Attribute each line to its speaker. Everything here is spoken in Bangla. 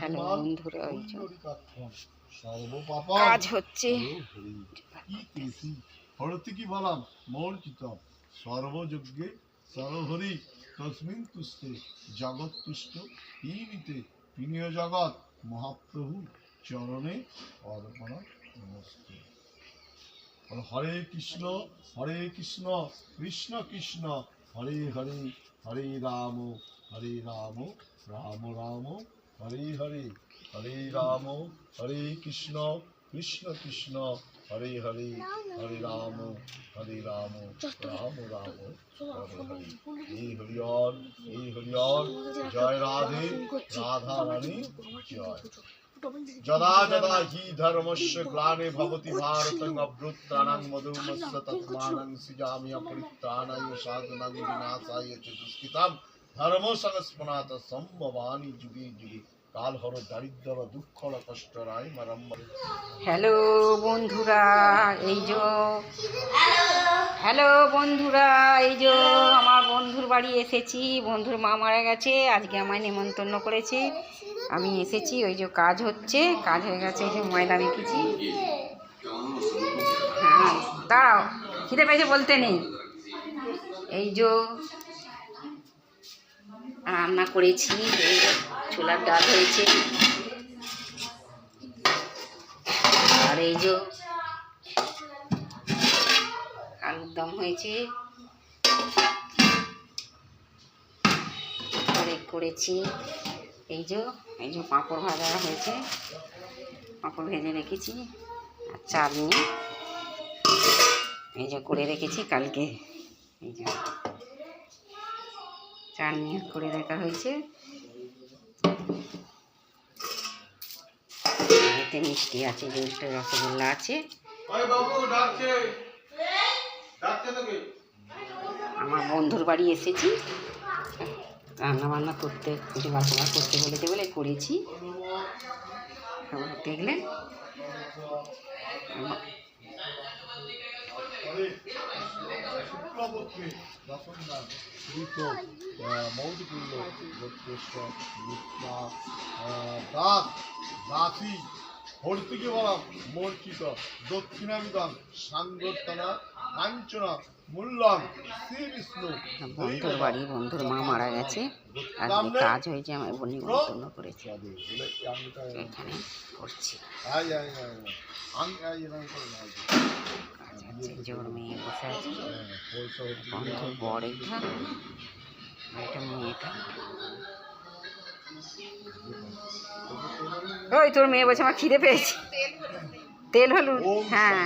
Speaker 1: হ্যালো বন্ধুরা, কাজ হচ্ছে।
Speaker 2: হরতি বলাম মোর কিতাব সর্বযজ্ঞে সর্বহরি তসমিন তুষ্টে জগৎ তুষ্ট ইনিতে বিনিয় জগৎ মহাপ্রভু চরণে অর্পণ নমস্তে। হরে কৃষ্ণ কৃষ্ণ কৃষ্ণ হরে হরে, হরে রাম রাম রাম হরে হরে, হরে রাম হরে কৃষ্ণ কৃষ্ণ হরে হরে, হরে রাম রাম রাম হরে হরে। এই হরিহর জয় রাধে রাধা রানী জয়। যদা যদা হি ধর্মস্য গ্লানে ভবতি ভারতং অভ্যুত্থানাং মধুমস্য তৎমানং সৃজামি অপরিত্রাণায় সাধনাং বিনাশায় চ দুষ্কৃতাম ধর্ম সংস্মরণাৎ সম্ভবামি যুগে যুগে কাল হর দারিদ্র দুঃখ কষ্ট রায় মারম।
Speaker 1: হ্যালো বন্ধুরা, এই যে আমার বন্ধুর বাড়ি এসেছি। বন্ধুর মা মারা গেছে, আজকে আমায় নেমন্তন্ন করেছে, আমি এসেছি। ওই যে কাজ হচ্ছে, কাজ হয়ে গেছে। এই যে ময়দা মেখেছি। হ্যাঁ দাঁড়াও, খিদে পেয়েছে বলতে নেই। এই যে রান্না করেছি, এই ছোলার ডাল হয়েছে, আর এই যে আলুর দম হয়েছে করেছি। এই যে পাঁপড় ভাজা হয়েছে, পাঁপড় ভেজে রেখেছি, আর চাটনি এই যে করে রেখেছি কালকে। এই যে চাটনি করে রাখা হয়েছে। এতে মিষ্টি আছে, যে রসগোল্লা আছে। আমার বন্ধুর বাড়ি এসেছি, রান্না বান্না করতে, পুজো বাসনা করতে বলেছে বলে করেছি। দেখলেন
Speaker 2: হরতিকে বলাম মর্চিত দক্ষিণাবিধান সাঙ্গতনা কাঞ্চনা মূল্যাং শ্রী বিষ্ণু।
Speaker 1: বন্ধুর বাড়ি, বন্ধুর মা মারা গেছে, আজকে কাজ হয়েছে, আমার বোন নিমন্ত্রণ করেছে, এখানে করছি। জোর মেয়ে বসে আছে, বন্ধুর বর এটা মেয়েটা। ওই তোর মেয়ে বলছে আমার খিদে পেয়েছে, তেল হলুদ। হ্যাঁ।